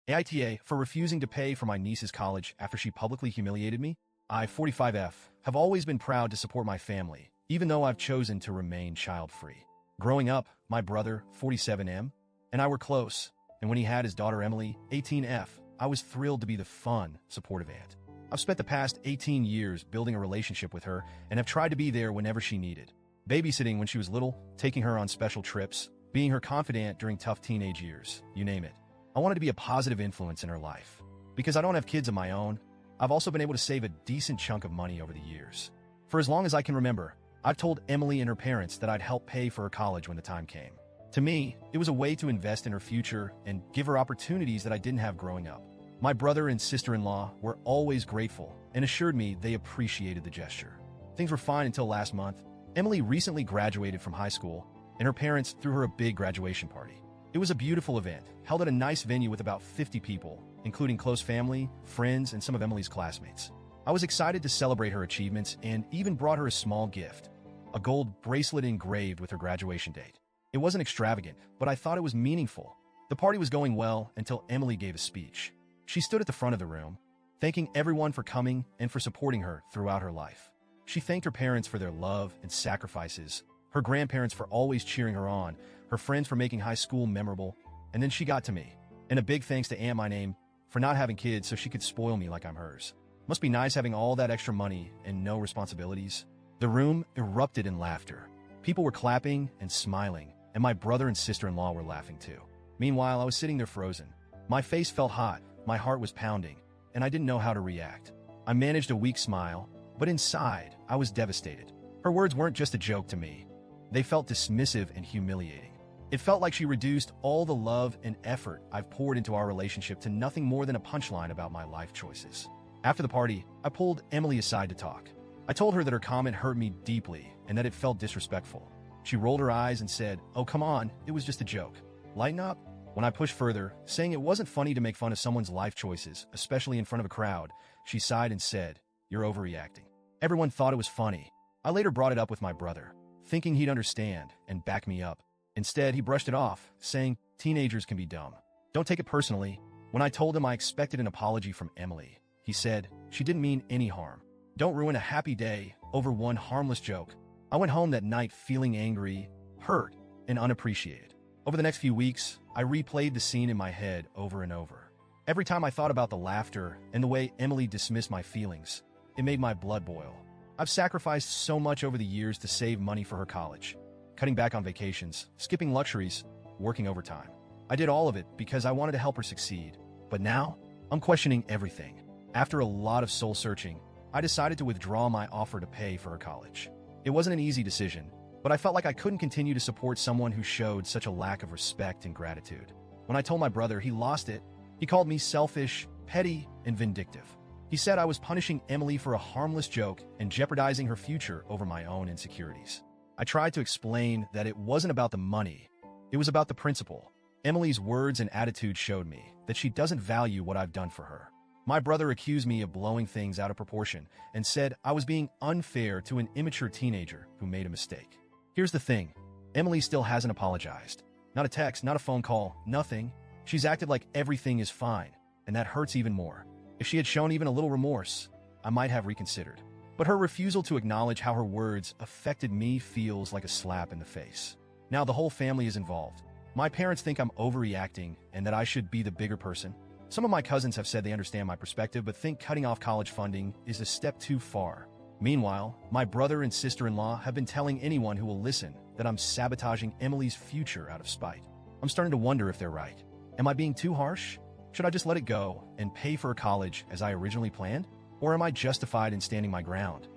AITA for refusing to pay for my niece's college after she publicly humiliated me. I, 45F, have always been proud to support my family, even though I've chosen to remain child-free. Growing up, my brother, 47M, and I were close, and when he had his daughter Emily, 18F, I was thrilled to be the fun, supportive aunt. I've spent the past 18 years building a relationship with her and have tried to be there whenever she needed. Babysitting when she was little, taking her on special trips, being her confidant during tough teenage years, you name it. I wanted to be a positive influence in her life. Because I don't have kids of my own, I've also been able to save a decent chunk of money over the years. For as long as I can remember, I've told Emily and her parents that I'd help pay for her college when the time came. To me, it was a way to invest in her future and give her opportunities that I didn't have growing up. My brother and sister-in-law were always grateful and assured me they appreciated the gesture. Things were fine until last month. Emily recently graduated from high school, and her parents threw her a big graduation party. It was a beautiful event, held at a nice venue with about 50 people, including close family, friends, and some of Emily's classmates. I was excited to celebrate her achievements and even brought her a small gift, a gold bracelet engraved with her graduation date. It wasn't extravagant, but I thought it was meaningful. The party was going well until Emily gave a speech. She stood at the front of the room, thanking everyone for coming and for supporting her throughout her life. She thanked her parents for their love and sacrifices, her grandparents for always cheering her on, her friends for making high school memorable, and then she got to me. And a big thanks to Aunt My Name for not having kids so she could spoil me like I'm hers. Must be nice having all that extra money and no responsibilities. The room erupted in laughter. People were clapping and smiling, and my brother and sister-in-law were laughing too. Meanwhile, I was sitting there frozen. My face felt hot, my heart was pounding, and I didn't know how to react. I managed a weak smile, but inside, I was devastated. Her words weren't just a joke to me. They felt dismissive and humiliating. It felt like she reduced all the love and effort I've poured into our relationship to nothing more than a punchline about my life choices. After the party, I pulled Emily aside to talk. I told her that her comment hurt me deeply and that it felt disrespectful. She rolled her eyes and said, "Oh, come on, it was just a joke. Lighten up." When I pushed further, saying it wasn't funny to make fun of someone's life choices, especially in front of a crowd, she sighed and said, "You're overreacting." Everyone thought it was funny. I later brought it up with my brother, thinking he'd understand and back me up. Instead, he brushed it off, saying, "Teenagers can be dumb. Don't take it personally." When I told him I expected an apology from Emily, he said, "She didn't mean any harm. Don't ruin a happy day over one harmless joke." I went home that night feeling angry, hurt, and unappreciated. Over the next few weeks, I replayed the scene in my head over and over. Every time I thought about the laughter and the way Emily dismissed my feelings, it made my blood boil. I've sacrificed so much over the years to save money for her college, cutting back on vacations, skipping luxuries, working overtime. I did all of it because I wanted to help her succeed. But now, I'm questioning everything. After a lot of soul-searching, I decided to withdraw my offer to pay for her college. It wasn't an easy decision, but I felt like I couldn't continue to support someone who showed such a lack of respect and gratitude. When I told my brother, he lost it. He called me selfish, petty, and vindictive. He said I was punishing Emily for a harmless joke and jeopardizing her future over my own insecurities. I tried to explain that it wasn't about the money. It was about the principle. Emily's words and attitude showed me that she doesn't value what I've done for her. My brother accused me of blowing things out of proportion and said I was being unfair to an immature teenager who made a mistake. Here's the thing. Emily still hasn't apologized. Not a text, not a phone call, nothing. She's acted like everything is fine, and that hurts even more. If she had shown even a little remorse, I might have reconsidered. But her refusal to acknowledge how her words affected me feels like a slap in the face. Now the whole family is involved. My parents think I'm overreacting and that I should be the bigger person. Some of my cousins have said they understand my perspective but think cutting off college funding is a step too far. Meanwhile, my brother and sister-in-law have been telling anyone who will listen that I'm sabotaging Emily's future out of spite. I'm starting to wonder if they're right. Am I being too harsh? Should I just let it go and pay for college as I originally planned? Or am I justified in standing my ground?